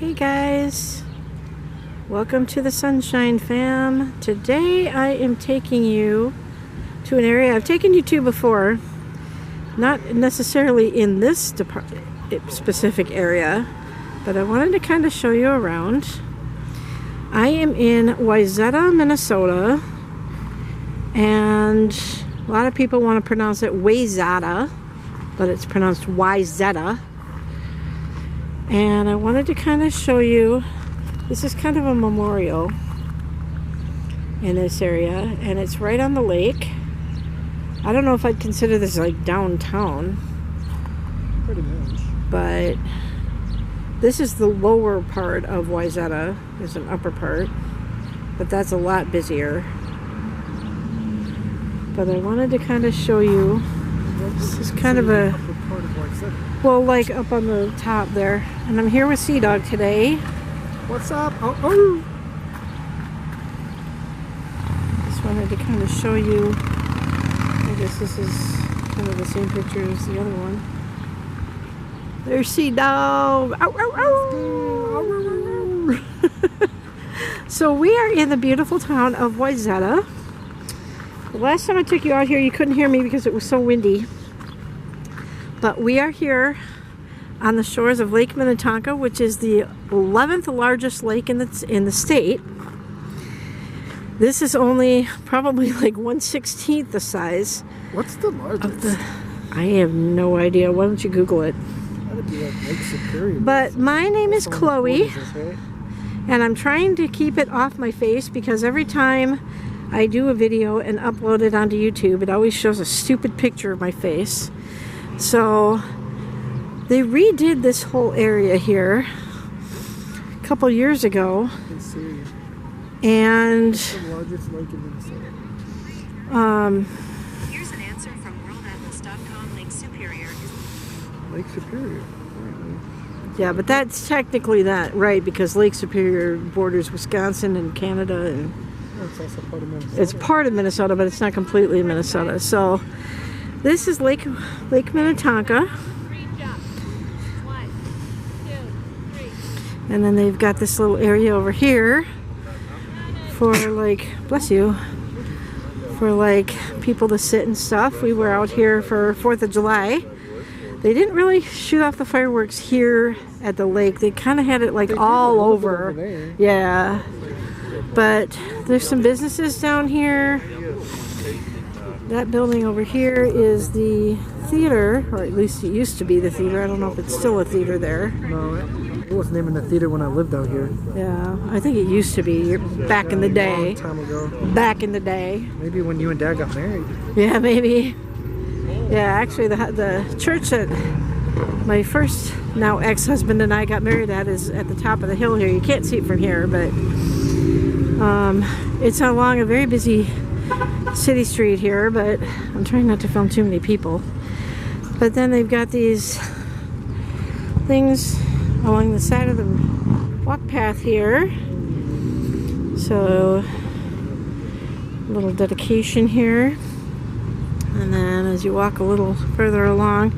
Hey guys, welcome to the Sunshine Fam. Today I am taking you to an area I've taken you to before, not necessarily in this specific area, but I wanted to kind of show you around. I am in Wayzata, Minnesota, and a lot of people want to pronounce it Wayzata, but it's pronounced Wayzata. And I wanted to kind of show you, this is kind of a memorial in this area, and it's right on the lake. I don't know if I'd consider this like downtown. Pretty much. But this is the lower part of Wayzata. There's an upper part, but that's a lot busier. But I wanted to kind of show you, this is kind of a, well, like up on the top there. And I'm here with C-Dawg today. What's up? Oh, oh! Just wanted to kind of show you. I guess this is kind of the same picture as the other one. There's C-Dawg! Ow, ow, ow! So we are in the beautiful town of Wayzata. The last time I took you out here, you couldn't hear me because it was so windy. But we are here on the shores of Lake Minnetonka, which is the 11th largest lake in the state. This is only probably like 1/16 the size. What's the largest? I have no idea. Why don't you Google it? That'd be like Lake Superior. But my name is Chloe, right? and I'm trying to keep it off my face because every time I do a video and upload it onto YouTube, it always shows a stupid picture of my face. So they redid this whole area here a couple years ago. And what's the largest lake in Minnesota? Here's an answer from worldatlas.com. Lake Superior. Lake Superior. Yeah, but that's technically not right because Lake Superior borders Wisconsin and Canada, and it's also part of Minnesota. It's part of Minnesota, but it's not completely Minnesota. So this is Lake Minnetonka. And then they've got this little area over here for like, bless you, for like people to sit and stuff. We were out here for 4th of July. They didn't really shoot off the fireworks here at the lake. They kind of had it like all over. Yeah. But there's some businesses down here. That building over here is the theater, or at least it used to be the theater. I don't know if it's still a theater there. No, it was named the theater when I lived out here. Yeah, I think it used to be back in the day. A long time ago. Back in the day. Maybe when you and Dad got married. Yeah, maybe. Yeah, actually the church that my first now ex-husband and I got married at is at the top of the hill here. You can't see it from here, but it's along a very busy city street here, but I'm trying not to film too many people. But then they've got these things along the side of the walk path here. So a little dedication here. And then as you walk a little further along,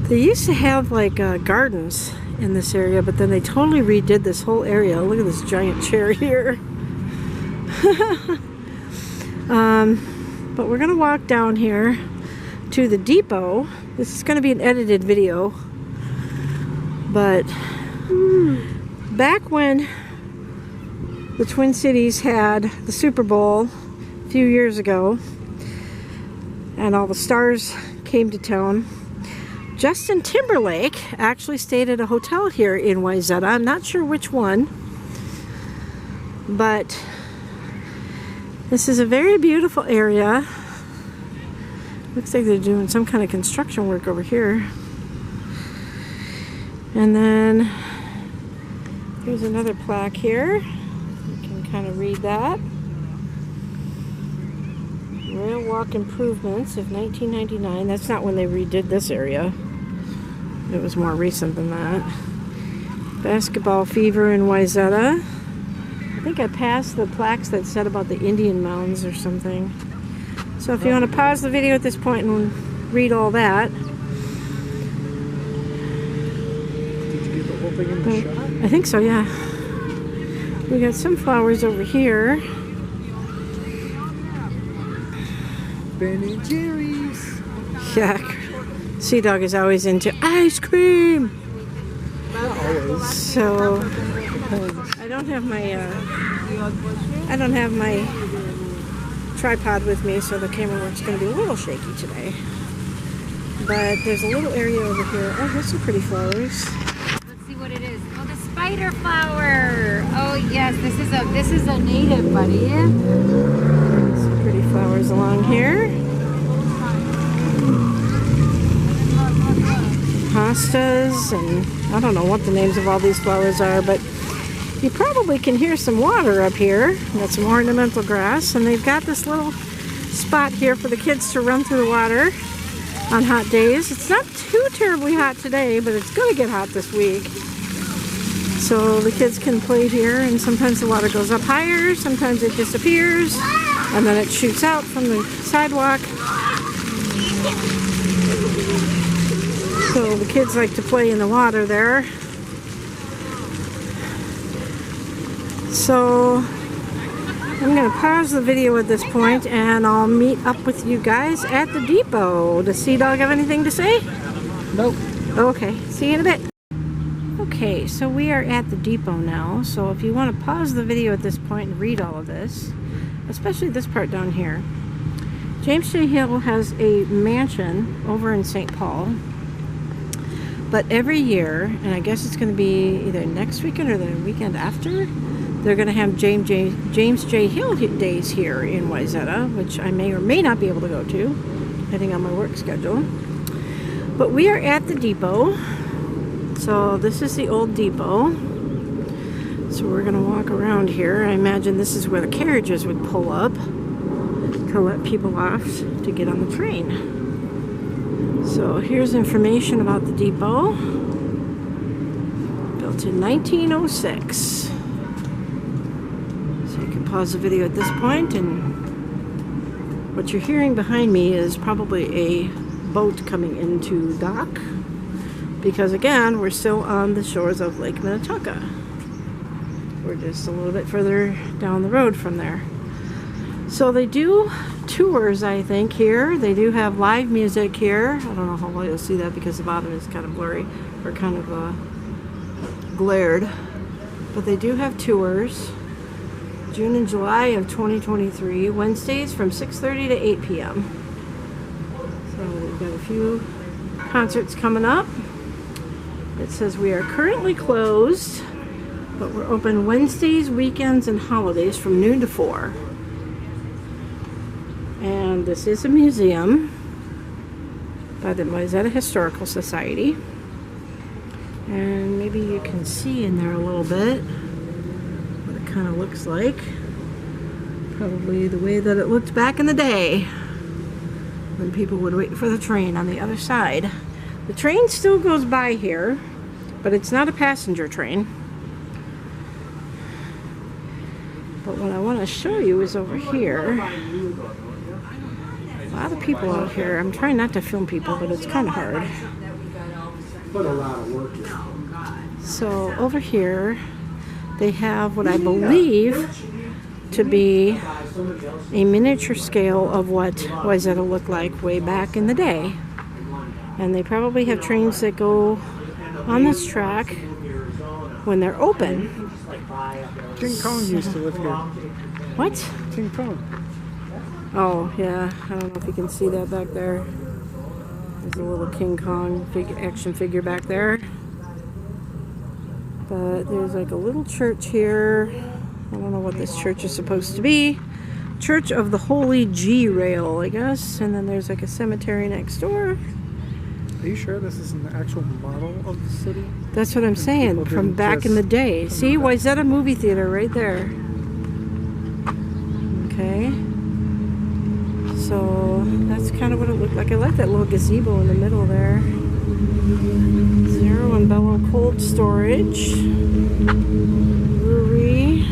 they used to have like gardens in this area, but then they totally redid this whole area. Look at this giant chair here. But we're gonna walk down here to the depot. This is gonna be an edited video, but back when the Twin Cities had the Super Bowl a few years ago and all the stars came to town, Justin Timberlake actually stayed at a hotel here in Wayzata. I'm not sure which one, but this is a very beautiful area. Looks like they're doing some kind of construction work over here. And then here's another plaque here. You can kind of read that. Rail walk improvements of 1999. That's not when they redid this area. It was more recent than that. Basketball fever in Wayzata. I think I passed the plaques that said about the Indian mounds or something. So if you want to pause the video at this point and read all that. Did you get the whole something in the shop? I think so, yeah. We got some flowers over here. Ben and Jerry's. Yeah. C-Dawg is always into ice cream. Not always. So I don't have my tripod with me, so the camera work's going to be a little shaky today. But there's a little area over here. Oh, there's some pretty flowers. Let's see what it is. Oh, the spider flower. Oh yes, this is a native, buddy. Some pretty flowers along here. Hostas, and I don't know what the names of all these flowers are, but you probably can hear some water up here. That's some ornamental grass, and they've got this little spot here for the kids to run through the water on hot days. It's not too terribly hot today, but it's going to get hot this week. So the kids can play here, and sometimes the water goes up higher, sometimes it disappears, and then it shoots out from the sidewalk. So the kids like to play in the water there. So I'm going to pause the video at this point, and I'll meet up with you guys at the depot. Does C-Dawg have anything to say? Nope. Okay, see you in a bit. Okay, so we are at the depot now. So if you want to pause the video at this point and read all of this, especially this part down here. James J. Hill has a mansion over in St. Paul. But every year, and I guess it's going to be either next weekend or the weekend after, they're going to have James J. Hill days here in Wayzata, which I may or may not be able to go to, depending on my work schedule. But we are at the depot. So this is the old depot. So we're going to walk around here. I imagine this is where the carriages would pull up to let people off to get on the train. So here's information about the depot. Built in 1906. So you can pause the video at this point, and what you're hearing behind me is probably a boat coming into dock, because again, we're still on the shores of Lake Minnetonka. We're just a little bit further down the road from there. So they do tours, I think, here. They do have live music here. I don't know how well you'll see that because the bottom is kind of blurry or kind of glared. But they do have tours. June and July of 2023, Wednesdays from 6:30 to 8 p.m. So we've got a few concerts coming up. It says we are currently closed, but we're open Wednesdays, weekends, and holidays from noon to 4. And this is a museum by the Wayzata Historical Society. And maybe you can see in there a little bit what it kind of looks like. Probably the way that it looked back in the day when people would wait for the train on the other side. The train still goes by here, but it's not a passenger train. But what I want to show you is over here. A lot of people out here. I'm trying not to film people, but it's kind of hard. So over here, they have what I believe to be a miniature scale of what Wayzata looked like way back in the day. And they probably have trains that go on this track when they're open. King Kong used to live here. What? King Kong. Oh, yeah. I don't know if you can see that back there. There's a little King Kong action figure back there. But there's like a little church here. I don't know what this church is supposed to be. Church of the Holy G-Rail, I guess. And then there's like a cemetery next door. Are you sure this is an actual model of the city? That's what I'm saying, from back in the day. See, Wayzata movie theater right there. Okay. So that's kind of what it looked like. I like that little gazebo in the middle there. Zero and Bellow cold storage. Brewery.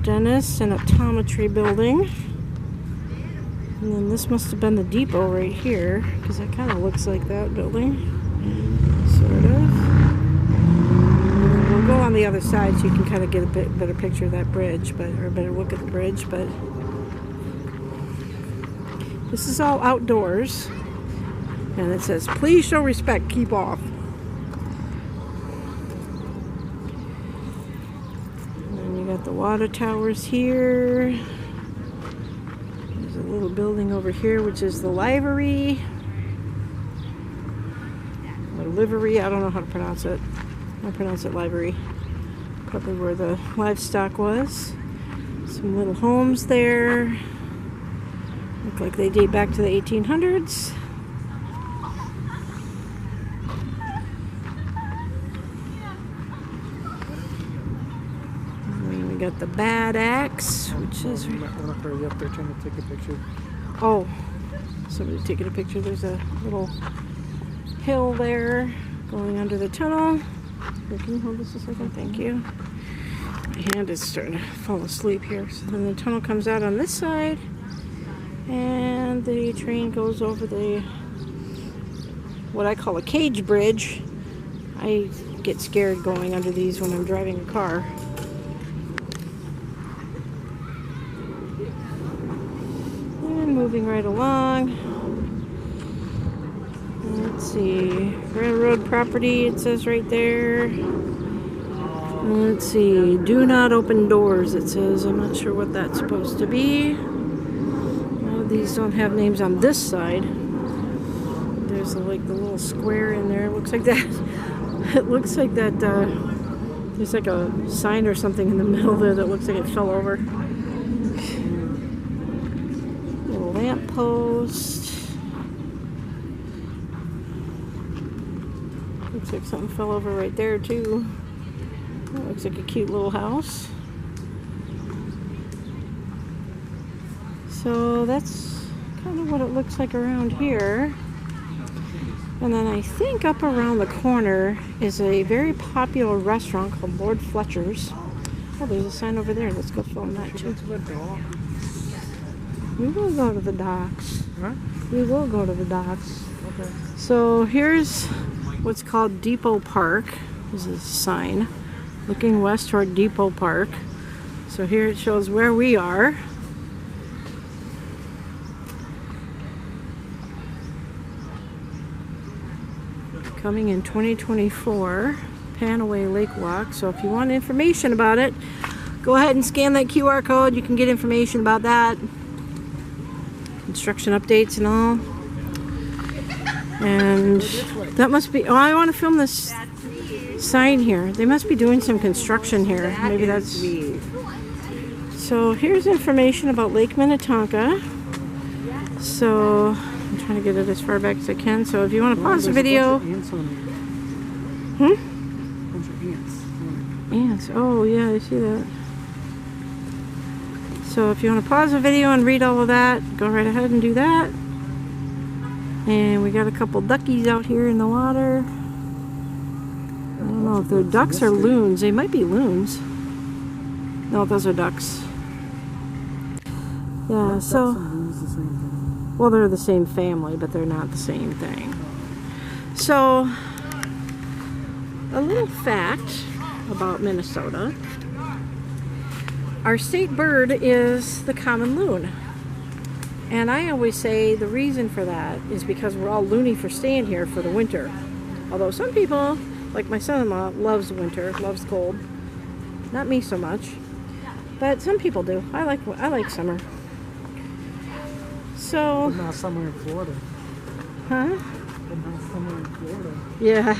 Dentist and optometry building. And then this must have been the depot right here, because it kind of looks like that building, sort of. And we'll go on the other side so you can kind of get a bit better picture of that bridge, or a better look at the bridge. But this is all outdoors, and it says, "Please show respect, keep off." And then you got the water towers here. A little building over here, which is the livery or livery. I don't know how to pronounce it. I pronounce it livery. Probably where the livestock was. Some little homes there. Look like they date back to the 1800s. Got the Bad Axe, which is. You might want to hurry up. They're trying to take a picture. Oh, somebody's taking a picture. There's a little hill there going under the tunnel. Here, can you hold this a second? Thank you. My hand is starting to fall asleep here. So then the tunnel comes out on this side, and the train goes over the what I call a cage bridge. I get scared going under these when I'm driving a car. Moving right along. Let's see. Railroad property, it says right there. Let's see. Do not open doors, it says. I'm not sure what that's supposed to be. Well, these don't have names on this side. There's like the little square in there. It looks like that. It looks like that. There's like a sign or something in the middle there that looks like it fell over. Lamppost. Looks like something fell over right there too. That looks like a cute little house. So that's kind of what it looks like around here. And then I think up around the corner is a very popular restaurant called Lord Fletcher's. Oh, there's a sign over there. Let's go film that too. We will go to the docks. Huh? We will go to the docks. Okay. So here's what's called Depot Park. There's a sign looking west toward Depot Park. So here it shows where we are. Coming in 2024, Panaway Lake Walk. So if you want information about it, go ahead and scan that QR code. You can get information about that. Construction updates and all. And that must be, oh, I want to film this sign here. They must be doing some construction here. Maybe that's. So here's information about Lake Minnetonka. So I'm trying to get it as far back as I can. So if you want to pause the video. Bunch of ants. Ants. Oh yeah, I see that. So if you want to pause the video and read all of that, go right ahead and do that. And we got a couple duckies out here in the water. I don't know if they're ducks or loons. They might be loons. No, those are ducks. Yeah, so... Well, they're the same family, but they're not the same thing. So, a little fact about Minnesota. Our state bird is the common loon. And I always say the reason for that is because we're all loony for staying here for the winter. Although some people, like my son-in-law, loves winter, loves cold. Not me so much. But some people do. I like summer. So... But not summer in Florida. Huh? But not summer in Florida. Yeah.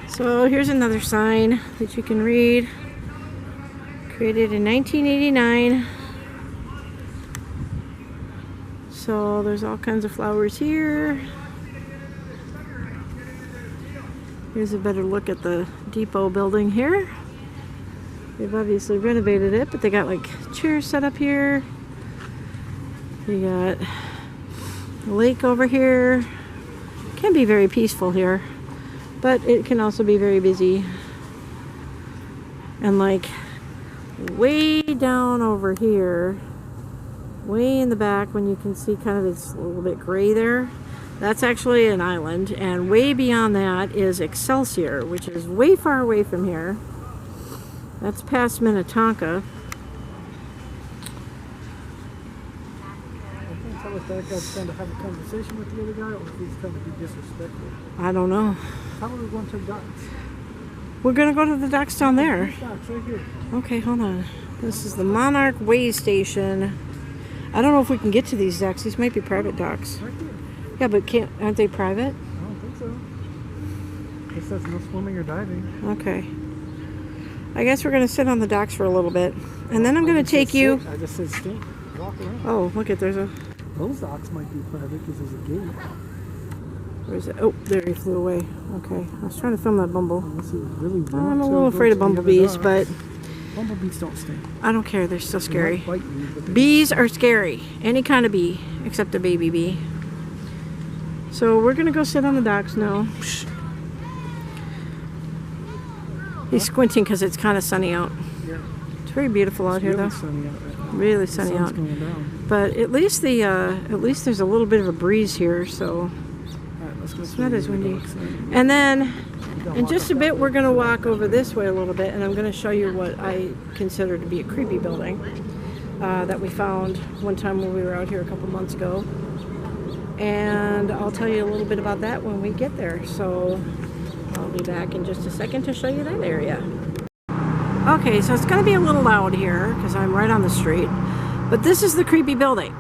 So here's another sign that you can read. Created in 1989. So there's all kinds of flowers here. Here's a better look at the depot building here. They've obviously renovated it, but they got like chairs set up here. You got a lake over here. Can be very peaceful here, but it can also be very busy. And like way down over here way in the back, when you can see kind of it's a little bit gray there, that's actually an island. And way beyond that is Excelsior, which is way far away from here. That's past Minnetonka. I can't tell if that guy's trying to have a conversation with the other guy or if he's trying to be disrespectful. I don't know. How are we going to the docks? We're gonna go to the docks down there. These docks right here. Okay, hold on. This is the Monarch Way Station. I don't know if we can get to these docks. These might be private docks. Right here. Yeah, but aren't they private? I don't think so. It says no swimming or diving. Okay. I guess we're gonna sit on the docks for a little bit, and then I'm gonna take you. I just said stink. Walk around. Oh, look at there's a. Those docks might be private because there's a gate. Where's it? Oh, there he flew away. Okay, I was trying to film that bumble. Unless you really want I'm a to little go afraid to of the other bumblebees, docks. but Bumblebees don't stink. I don't care. They're still They scary. might bite you, but they Bees are scary. Any kind of bee, except a baby bee. So we're gonna go sit on the docks now. He's squinting because it's kind of sunny out. Yeah. It's very beautiful out It's here, really though. sunny out right now. Really The sunny sun's out. going down. But at least there's a little bit of a breeze here, so All right, let's go it's see not the as windy. docks then. And then Gotta in walk just up a that bit, way. we're gonna walk over this way a little bit, and I'm gonna show you what I consider to be a creepy building that we found one time when we were out here a couple months ago. And I'll tell you a little bit about that when we get there. So I'll be back in just a second to show you that area. Okay, so it's gonna be a little loud here because I'm right on the street. But this is the creepy building.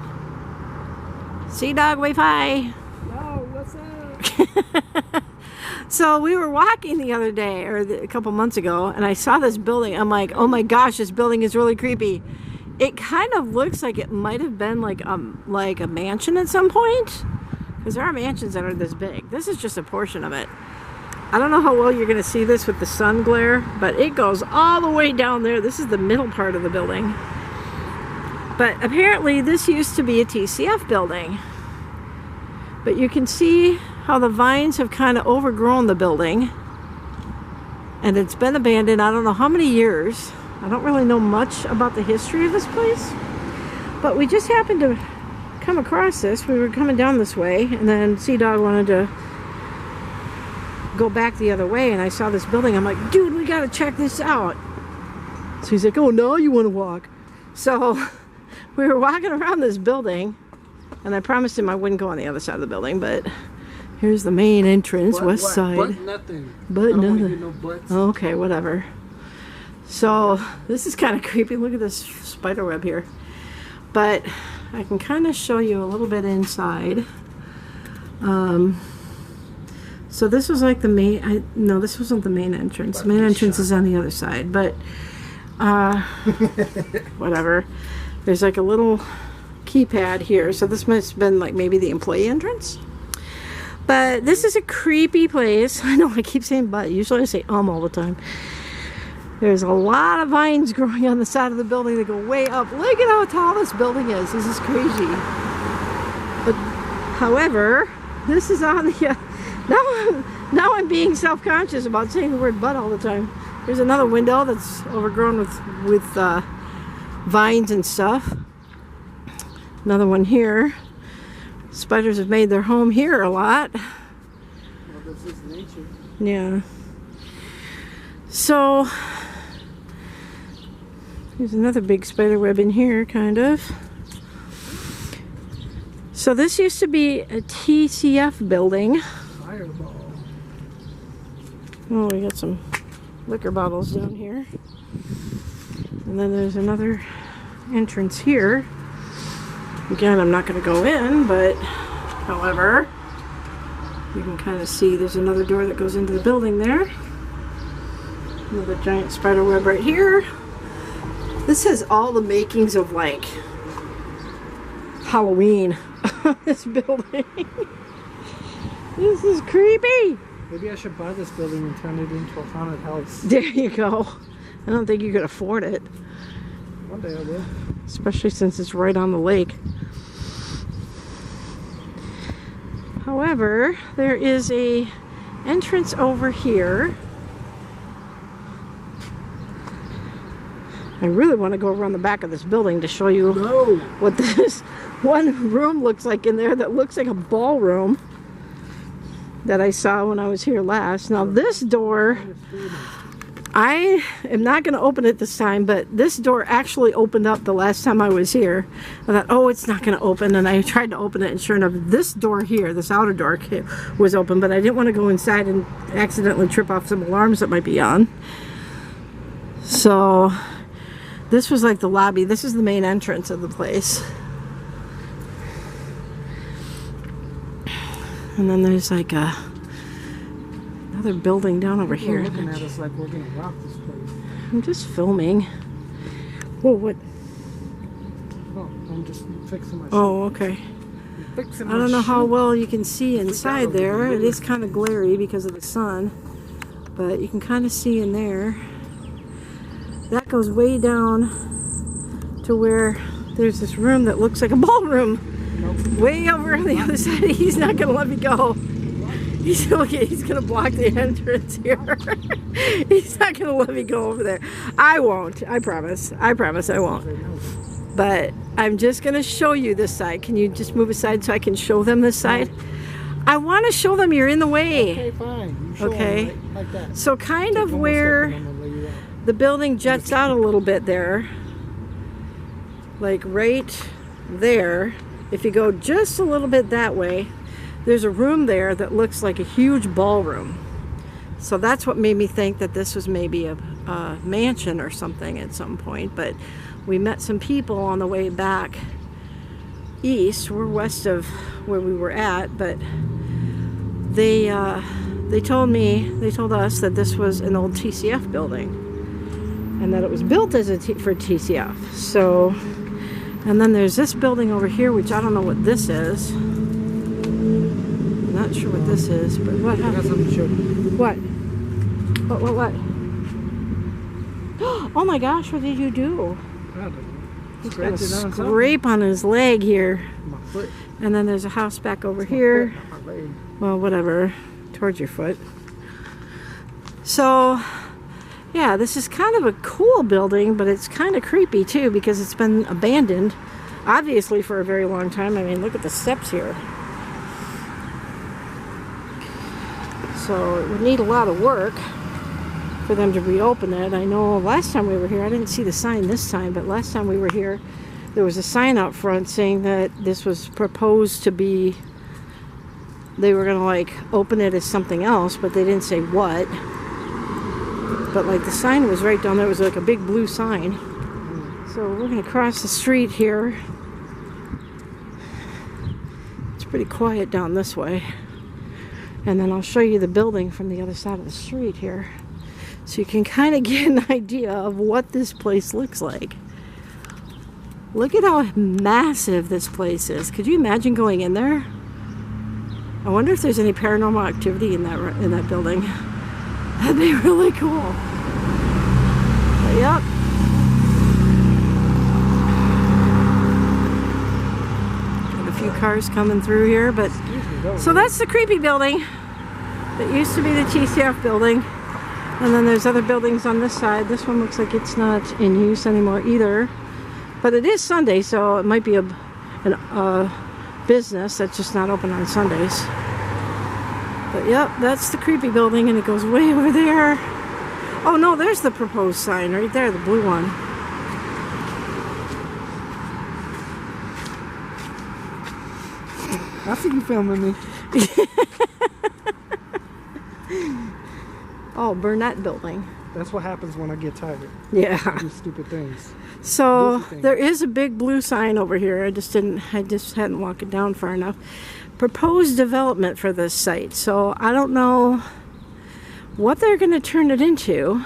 C-Dawg, wave hi. Oh, what's up? So we were walking the other day, or a couple months ago, and I saw this building. I'm like, oh my gosh, this building is really creepy. It kind of looks like it might have been like a mansion at some point, because there are mansions that are this big. This is just a portion of it. I don't know how well you're going to see this with the sun glare, but it goes all the way down there. This is the middle part of the building. But apparently this used to be a TCF building. But you can see how the vines have kind of overgrown the building. And it's been abandoned I don't know how many years. I don't really know much about the history of this place. But we just happened to come across this. We were coming down this way, and then C-Dawg wanted to go back the other way, and I saw this building. I'm like, dude, we gotta check this out. So he's like, oh, now you want to walk. So we were walking around this building, and I promised him I wouldn't go on the other side of the building, but here's the main entrance, west side. But nothing. But I don't wanna nothing. hear no butts. Okay, whatever. So this is kind of creepy. Look at this spider web here. But I can kind of show you a little bit inside. So this was like the main, no, this wasn't the main entrance. The main entrance is on the other side, but whatever. There's like a little keypad here. So this must have been like maybe the employee entrance. But this is a creepy place. I know I keep saying but. Usually I say all the time. There's a lot of vines growing on the side of the building that go way up. Look at how tall this building is. This is crazy. But however, this is on the now I'm being self-conscious about saying the word but all the time. There's another window that's overgrown with vines and stuff. Another one here. Spiders have made their home here a lot. Well, this is nature. Yeah. So there's another big spider web in here, kind of. So this used to be a TCF building. Fireball. Oh, we got some liquor bottles down here. And then there's another entrance here. Again, I'm not going to go in, but however, you can kind of see there's another door that goes into the building there. Another giant spider web right here. This has all the makings of like Halloween. This building. This is creepy. Maybe I should buy this building and turn it into a haunted house. There you go. I don't think you could afford it. One day I will. Especially since it's right on the lake. However, there is a entrance over here. I really want to go around the back of this building to show you No. what this one room looks like in there that looks like a ballroom that I saw when I was here last. Now this door, I am not going to open it this time, but this door actually opened up the last time I was here. I thought, oh, it's not going to open, and I tried to open it, and sure enough, this door here, this outer door was open, but I didn't want to go inside and accidentally trip off some alarms that might be on. So this was like the lobby. This is the main entrance of the place. And then there's like another building down over here. You're looking at us like we're gonna rock this place. I'm just filming. Whoa, what? Oh, I'm just fixing my shit. Oh, okay. Fixing I don't know my how shit. well you can see inside there. It is kind of glary because of the sun, but you can kind of see in there. That goes way down to where there's this room that looks like a ballroom. Nope. Way over on the other side. He's not gonna let me go. He's gonna block the entrance here. He's not gonna let me go over there. I won't. I promise. I promise I won't. But I'm just gonna show you this side. Can you just move aside so I can show them this side? I want to show them. You're in the way. Okay, fine. You show Okay. them like that. So kind of Take one more where step and I'm gonna lay you out. the building juts out a little bit there, like right there. If you go just a little bit that way, there's a room there that looks like a huge ballroom. So that's what made me think that this was maybe a mansion or something at some point. But we met some people on the way back east. We're west of where we were at, but they told us that this was an old TCF building and that it was built as for TCF. So, and then there's this building over here, which I don't know what this is. I'm not sure what this is, but what I got happened? something to show you. What? What? Oh my gosh, what did you do? I don't know. He's got a Scratched it on scrape on his leg here. My foot. And then there's a house back over It's my here. foot, not my leg. Well, whatever. Towards your foot. So, yeah, this is kind of a cool building, but it's kind of creepy too because it's been abandoned, obviously, for a very long time. I mean, look at the steps here. So it would need a lot of work for them to reopen it. I know last time we were here, I didn't see the sign this time, but last time we were here, there was a sign out front saying that this was proposed to be, they were going to like open it as something else, but they didn't say what. But like the sign was right down there. It was like a big blue sign. So we're going to cross the street here. It's pretty quiet down this way. And then I'll show you the building from the other side of the street here. So you can kind of get an idea of what this place looks like. Look at how massive this place is. Could you imagine going in there? I wonder if there's any paranormal activity in that building. That'd be really cool. But yep. Got a few cars coming through here, but so that's the creepy building that used to be the TCF building. And then there's other buildings on this side. This one looks like it's not in use anymore either. But it is Sunday, so it might be a business that's just not open on Sundays. But yep, that's the creepy building, and it goes way over there. Oh no, there's the proposed sign right there, the blue one. I see you filming me. Oh, Burnett building. That's what happens when I get tired. Yeah. I do stupid things. So Goofy thing. there is a big blue sign over here. I just hadn't walked it down far enough. Proposed development for this site. So I don't know what they're going to turn it into.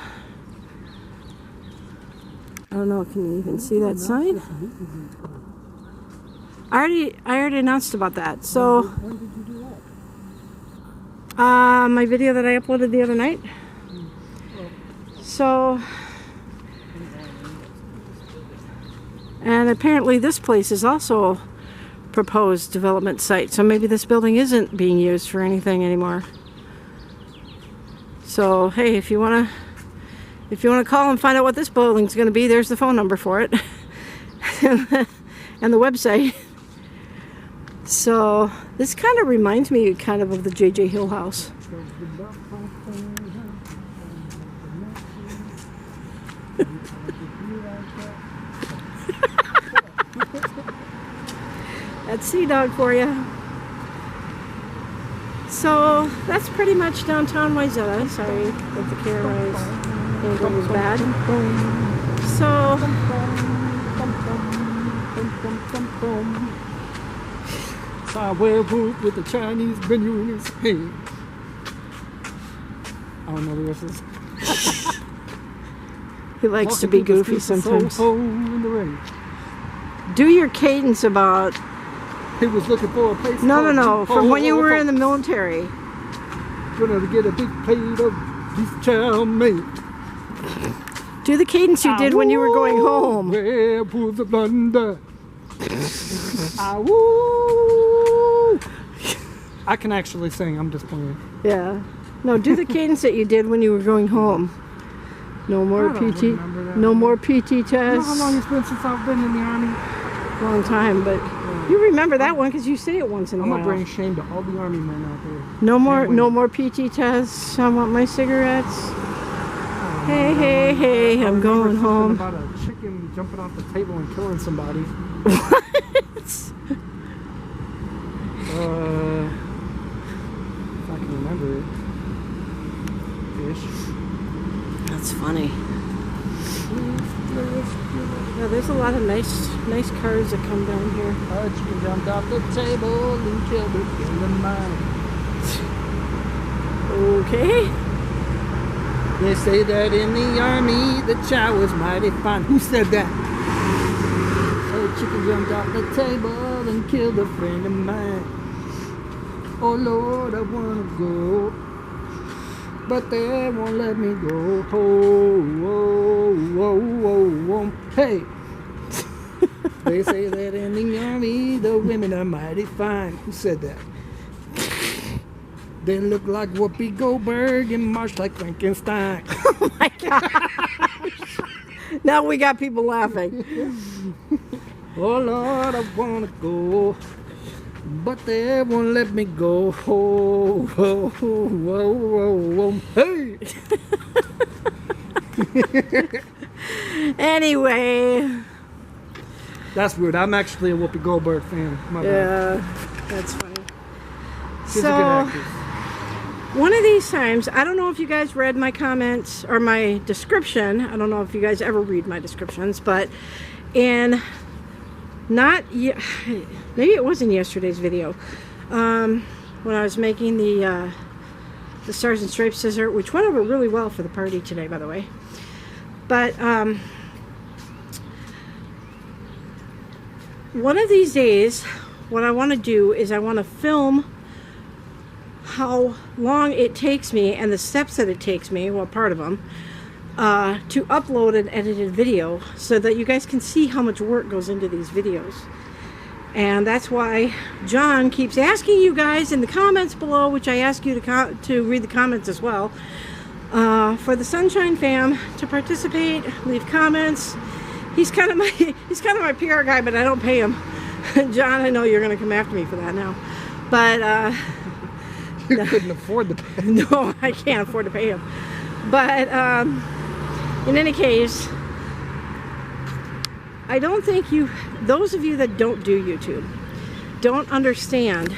I don't know. Can you even see that sign? I already announced about that. So When did you do that? my video that I uploaded the other night. So, and apparently this place is also a proposed development site. So maybe this building isn't being used for anything anymore. So hey, if you want to If you want to call and find out what this bowling's going to be, there's the phone number for it. And the website. So this kind of reminds me kind of the J.J. Hill house. That's C-Dawg for you. So that's pretty much downtown Wayzata. Sorry that the camera's angle was bad. So Werewolf with the Chinese menu in his hand. I don't know the rest of this. he likes to be goofy sometimes. In the rain. Do your cadence about. He was looking for a place. No. From when you were in the military. Gonna get a big plate of beef chow mein. Do the cadence you did when you were going home. Werewolves of London. I can actually sing. I'm just playing. Yeah. No, do the cadence that you did when you were going home. No more PT. No more PT tests. You know how long it's been since I've been in the army? Long time, but you remember that one because you say it once in a while. I'm gonna bring shame to all the army men out there. No more PT tests. I want my cigarettes. Hey, I'm going home. About a chicken jumping off the table and killing somebody. What? If I can remember it. Ish. That's funny. Yeah, there's a lot of nice cars that come down here. A chicken jumped off the table and killed it in the mine. Okay. They say that in the army the chow was mighty fine. Who said that? A chicken jumped off the table and killed a friend of mine. Oh Lord, I wanna go, but they won't let me go. Oh. Hey! They say that in the army the women are mighty fine. Who said that? They look like Whoopi Goldberg and march like Frankenstein. Oh my gosh. Now we got people laughing. Oh Lord, I wanna go, but they won't let me go. Hey! Anyway. That's weird. I'm actually a Whoopi Goldberg fan. My bad. Yeah, that's funny. She's a good actress. One of these times, I don't know if you guys read my comments or my description. I don't know if you guys ever read my descriptions, but maybe it was in yesterday's video, when I was making the Stars and Stripes scissor, which went over really well for the party today, by the way. But one of these days, what I want to do is I want to film how long it takes me and the steps that it takes me, well, part of them, to upload an edited video so that you guys can see how much work goes into these videos. And that's why John keeps asking you guys in the comments below, which I ask you to read the comments as well, for the Sunshine Fam to participate, leave comments. He's kind of my PR guy, but I don't pay him. John, I know you're going to come after me for that now, but you couldn't afford to pay him. No, I can't afford to pay him. But in any case, I don't think those of you that don't do YouTube don't understand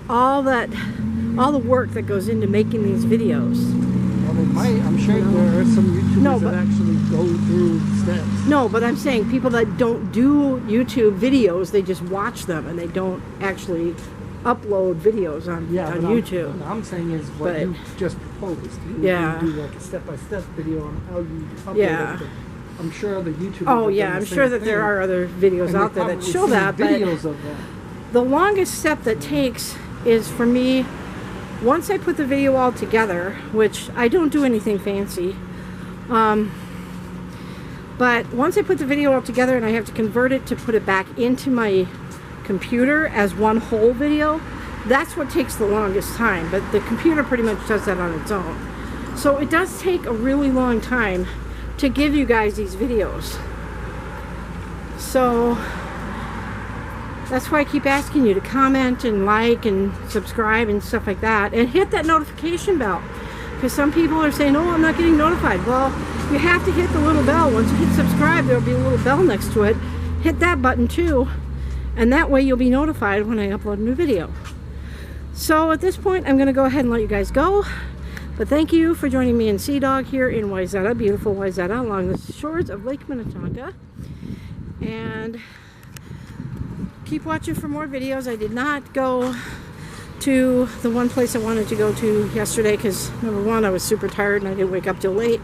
all the work that goes into making these videos. Well, they might. I'm sure there are some YouTubers that actually go through steps. No, but I'm saying people that don't do YouTube videos, they just watch them and they don't actually upload videos on YouTube. What I'm saying is what you just proposed. You do like a step-by-step video on how you upload it. I'm sure other YouTubers. Oh yeah, I'm sure that there are other videos out there that show that. Videos of that. The longest step that takes is for me, once I put the video all together, which I don't do anything fancy, but once I put the video all together and I have to convert it to put it back into my computer as one whole video, that's what takes the longest time. But the computer pretty much does that on its own. So it does take a really long time to give you guys these videos. So that's why I keep asking you to comment and like and subscribe and stuff like that, and hit that notification bell, because some people are saying, oh, I'm not getting notified. Well, you have to hit the little bell. Once you hit subscribe, there'll be a little bell next to it. Hit that button too, and that way you'll be notified when I upload a new video. So at this point, I'm going to go ahead and let you guys go. But thank you for joining me in C-Dawg here in Wayzata, beautiful Wayzata, along the shores of Lake Minnetonka. And keep watching for more videos. I did not go to the one place I wanted to go to yesterday because, number one, I was super tired and I didn't wake up till late.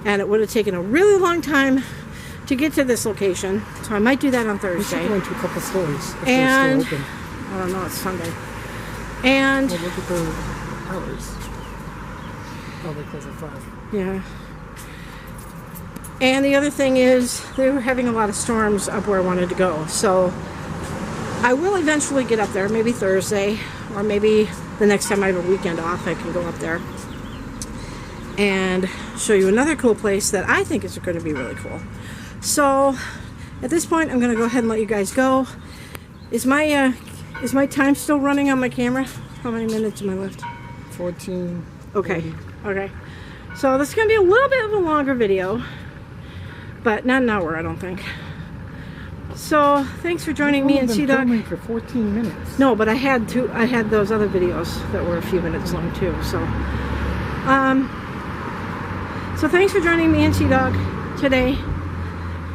And it would have taken a really long time to get to this location. So I might do that on Thursday. We should go into a couple stores if And they're still open. I don't know, it's Sunday. And Well, look at the hours. Oh, they close at 5. yeah. And the other thing is, they were having a lot of storms up where I wanted to go. So I will eventually get up there, maybe Thursday, or maybe the next time I have a weekend off, I can go up there and show you another cool place that I think is going to be really cool. So at this point, I'm going to go ahead and let you guys go. Is my time still running on my camera? How many minutes am I left? 14. Okay. 40. Okay. So this is going to be a little bit of a longer video, but not an hour, I don't think. So thanks for joining me in C-Dawg. Filming for 14 minutes. No, but I had those other videos that were a few minutes long too. So thanks for joining me in C-Dawg today,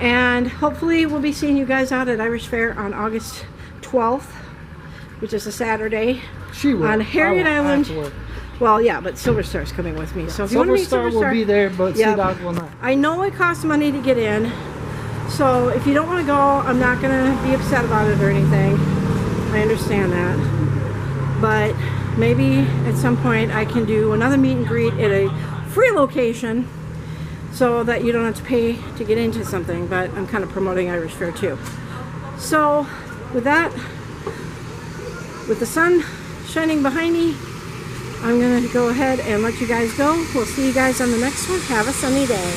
and hopefully we'll be seeing you guys out at Irish Fair on August 12th, which is a Saturday. She will. On Harriet I Island. have to work. Well, yeah, but Silver Star's coming with me. So if you want to Silver meet Star Silver Star, will be there, but Yep. C-Dawg will not. I know it costs money to get in. So if you don't want to go, I'm not going to be upset about it or anything. I understand that. But maybe at some point I can do another meet and greet at a free location so that you don't have to pay to get into something. But I'm kind of promoting Irish Fair too. So with that, with the sun shining behind me, I'm going to go ahead and let you guys go. We'll see you guys on the next one. Have a sunny day.